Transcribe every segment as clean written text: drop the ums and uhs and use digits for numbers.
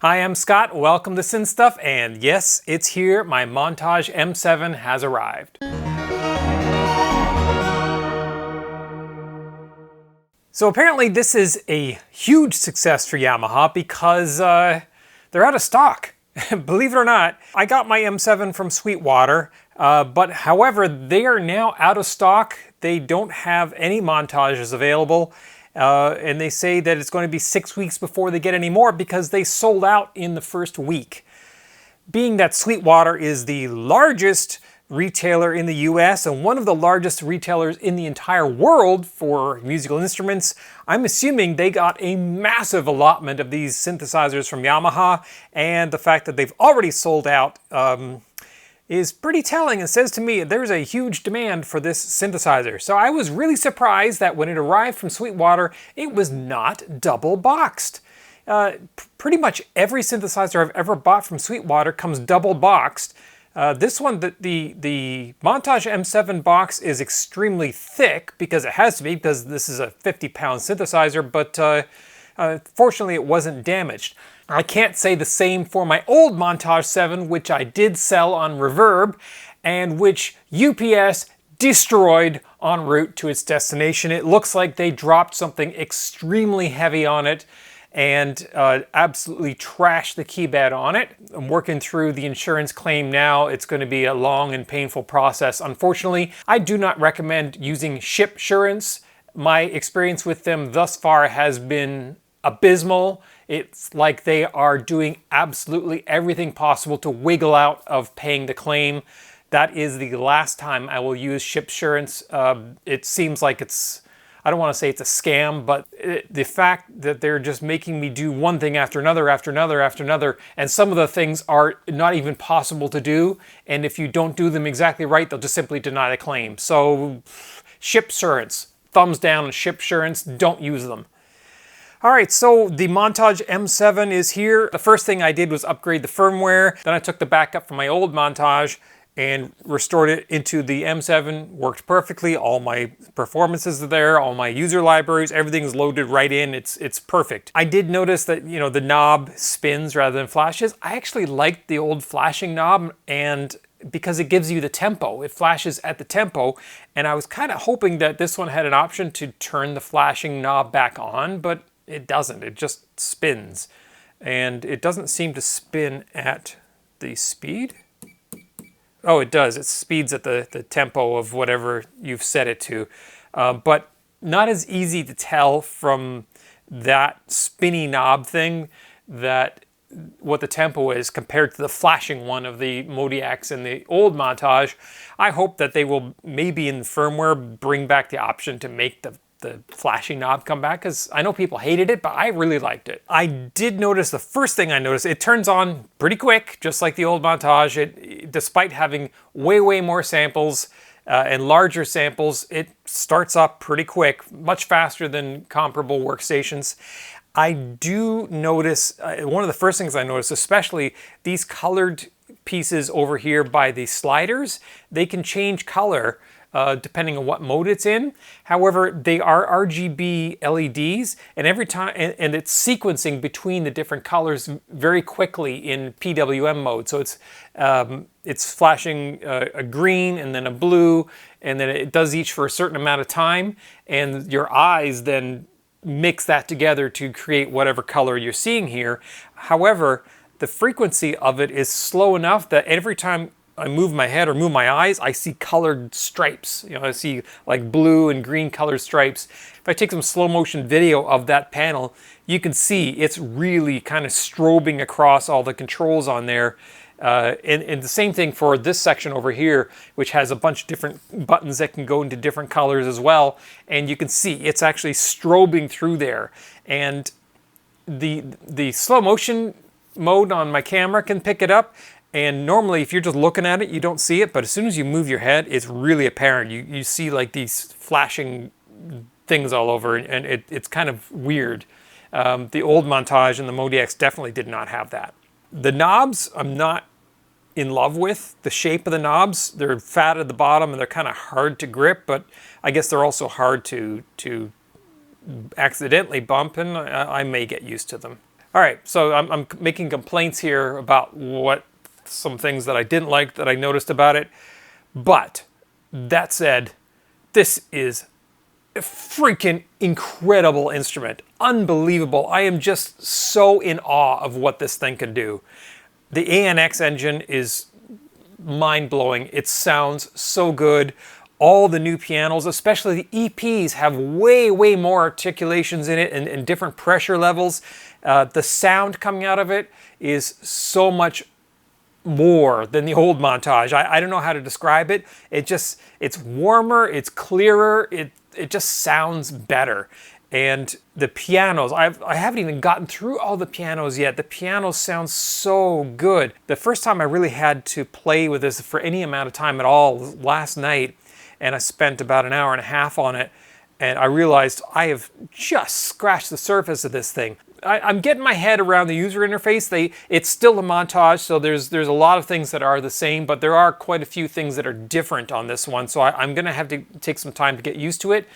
Hi, I'm Scott. Welcome to Synth Stuff, and yes, it's here. My Montage M7 has arrived. So apparently this is a huge success for Yamaha because they're out of stock. Believe it or not, I got my M7 from Sweetwater, but however, they are now out of stock. They don't have any Montages available. And they say that it's going to be 6 weeks before they get any more because they sold out in the first week. Being that Sweetwater is the largest retailer in the US and one of the largest retailers in the entire world for musical instruments, I'm assuming they got a massive allotment of these synthesizers from Yamaha, and the fact that they've already sold out is pretty telling. It says to me there's a huge demand for this synthesizer. So I was really surprised that when it arrived from Sweetwater, it was not double boxed. Pretty much every synthesizer I've ever bought from Sweetwater comes double boxed. This one, the Montage M7 box is extremely thick because it has to be, because this is a 50-pound synthesizer, but fortunately it wasn't damaged. I can't say the same for my old Montage 7, which I did sell on Reverb, and which UPS destroyed en route to its destination. It looks like they dropped something extremely heavy on it and absolutely trashed the keybed on it. I'm working through the insurance claim now. It's going to be a long and painful process. Unfortunately, I do not recommend using Shipsurance. My experience with them thus far has been abysmal. It's like they are doing absolutely everything possible to wiggle out of paying the claim. That is the last time I will use Shipsurance. It seems like it's, I don't want to say it's a scam, but the fact that they're just making me do one thing after another, after another, after another, and some of the things are not even possible to do, and if you don't do them exactly right, they'll just simply deny the claim. So, Shipsurance. Thumbs down on Shipsurance. Don't use them. Alright, so the Montage M7 is here. The first thing I did was upgrade the firmware. Then I took the backup from my old Montage and restored it into the M7. Worked perfectly. All my performances are there. All my user libraries. Everything's loaded right in. It's perfect. I did notice that, you know, the knob spins rather than flashes. I actually liked the old flashing knob, and because it gives you the tempo. It flashes at the tempo, and I was kind of hoping that this one had an option to turn the flashing knob back on, but it doesn't. It just spins. And it doesn't seem to spin at the speed. Oh, it does. It speeds at the tempo of whatever you've set it to. But not as easy to tell from that spinny knob thing that what the tempo is compared to the flashing one of the Modiacs and the old Montage. I hope that they will maybe in the firmware bring back the option to make the flashing knob come back, because I know people hated it, but I really liked it. I did notice, the first thing I noticed, it turns on pretty quick, just like the old Montage. Despite having way more samples and larger samples, it starts up pretty quick, much faster than comparable workstations. I do notice, one of the first things I noticed, especially these colored pieces over here by the sliders, they can change color depending on what mode it's in. However, they are RGB LEDs, and every time, and it's sequencing between the different colors very quickly in PWM mode. So it's flashing a green and then a blue, and then it does each for a certain amount of time, and your eyes then mix that together to create whatever color you're seeing here. However, the frequency of it is slow enough that every time I move my head or move my eyes, I see colored stripes. You know, I see like blue and green colored stripes. If I take some slow motion video of that panel, you can see it's really kind of strobing across all the controls on there. And the same thing for this section over here, which has a bunch of different buttons that can go into different colors as well. And you can see it's actually strobing through there. And the slow motion mode on my camera can pick it up. And normally if you're just looking at it, you don't see it, but as soon as you move your head, it's really apparent. You see like these flashing things all over, and it's kind of weird. The old Montage and the Modiacs definitely did not have that. The knobs, I'm not in love with. The shape of the knobs, they're fat at the bottom and they're kind of hard to grip, but I guess they're also hard to accidentally bump, and I may get used to them. All right, so I'm making complaints here about some things that I didn't like that I noticed about it. But that said, this is a freaking incredible instrument. Unbelievable. I am just so in awe of what this thing can do. The ANX engine is mind-blowing. It sounds so good. All the new pianos, especially the EPs, have way more articulations in it and different pressure levels. The sound coming out of it is so much more than the old Montage. I don't know how to describe it. It's warmer, it's clearer, it just sounds better. And the pianos, I haven't even gotten through all the pianos yet. The pianos sound so good. The first time I really had to play with this for any amount of time at all was last night, and I spent about an hour and a half on it, and I realized I have just scratched the surface of this thing. I'm getting my head around the user interface. It's still a Montage, so there's a lot of things that are the same, but there are quite a few things that are different on this one, so I'm going to have to take some time to get used to it.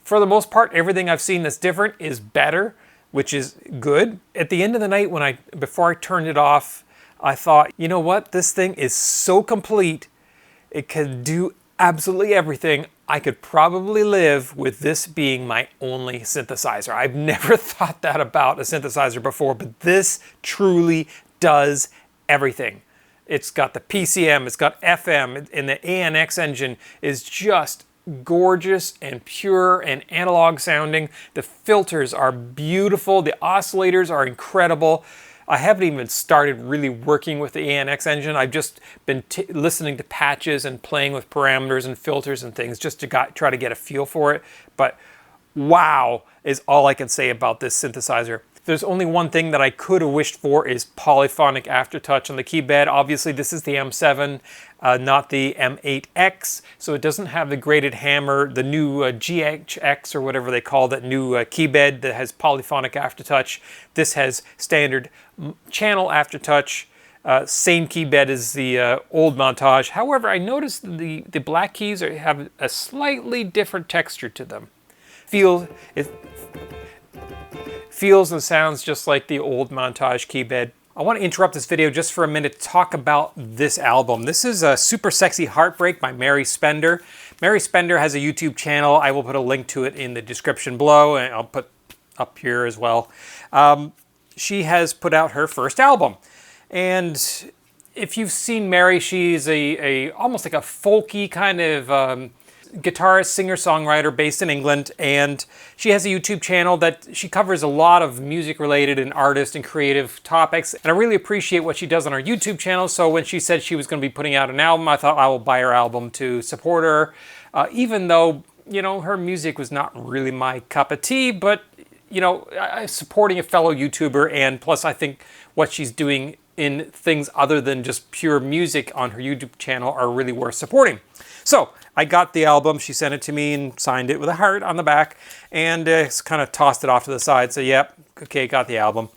For the most part, everything I've seen that's different is better, which is good. At the end of the night, before I turned it off, I thought, you know what? This thing is so complete. It can do absolutely everything. I could probably live with this being my only synthesizer. I've never thought that about a synthesizer before, but this truly does everything. It's got the PCM, it's got FM, and the ANX engine is just gorgeous and pure and analog sounding. The filters are beautiful. The oscillators are incredible. I haven't even started really working with the ANX engine. I've just been listening to patches and playing with parameters and filters and things just to try to get a feel for it. But wow is all I can say about this synthesizer. There's only one thing that I could have wished for is polyphonic aftertouch on the Keybed. Obviously this is the M7, not the M8X, so it doesn't have the graded hammer, the new GHX or whatever they call that new Keybed that has polyphonic aftertouch. This has standard channel aftertouch, same Keybed as the old Montage. However, I noticed the black keys have a slightly different texture to them. Feels and sounds just like the old Montage Keybed. I want to interrupt this video just for a minute to talk about this album. This is a Super Sexy Heartbreak by Mary Spender. Mary Spender has a YouTube channel. I will put a link to it in the description below, and I'll put up here as well. She has put out her first album. And if you've seen Mary, she's almost like a folky kind of guitarist, singer-songwriter based in England, and she has a YouTube channel that she covers a lot of music-related and artist and creative topics, and I really appreciate what she does on her YouTube channel. So when she said she was going to be putting out an album, I thought I will buy her album to support her, even though, you know, her music was not really my cup of tea, but, you know, supporting a fellow YouTuber, and plus I think what she's doing in things other than just pure music on her YouTube channel are really worth supporting. So I got the album, she sent it to me and signed it with a heart on the back, and kind of tossed it off to the side, so yep, okay, got the album.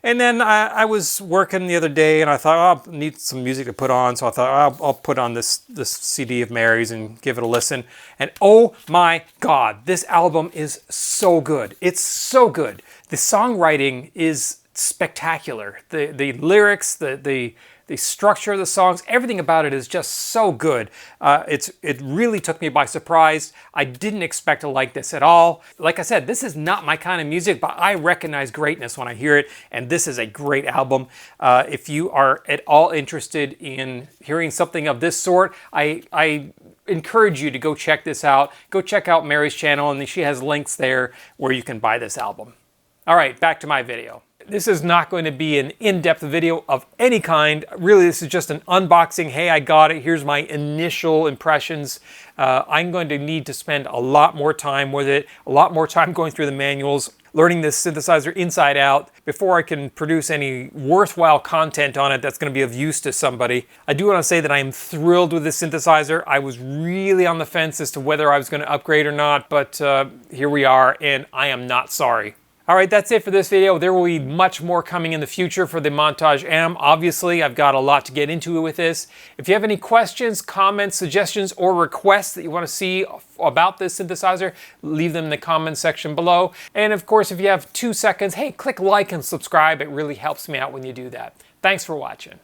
And then I was working the other day and I thought, oh, I need some music to put on, so I thought, oh, I'll put on this CD of Mary's and give it a listen. And oh my God, this album is so good. It's so good. The songwriting is spectacular. The lyrics, the structure of the songs, everything about it is just so good. It really took me by surprise. I didn't expect to like this at all. Like I said, this is not my kind of music, but I recognize greatness when I hear it, and this is a great album. If you are at all interested in hearing something of this sort, I encourage you to go check this out. Go check out Mary's channel, and she has links there where you can buy this album. All right, back to my video. This is not going to be an in-depth video of any kind. Really, this is just an unboxing. Hey, I got it. Here's my initial impressions. I'm going to need to spend a lot more time with it, a lot more time going through the manuals, learning this synthesizer inside out before I can produce any worthwhile content on it that's going to be of use to somebody. I do want to say that I am thrilled with this synthesizer. I was really on the fence as to whether I was going to upgrade or not, but here we are, and I am not sorry. All right, that's it for this video. There will be much more coming in the future for the Montage M. Obviously, I've got a lot to get into with this. If you have any questions, comments, suggestions, or requests that you want to see about this synthesizer, leave them in the comments section below. And of course, if you have 2 seconds, hey, click like and subscribe. It really helps me out when you do that. Thanks for watching.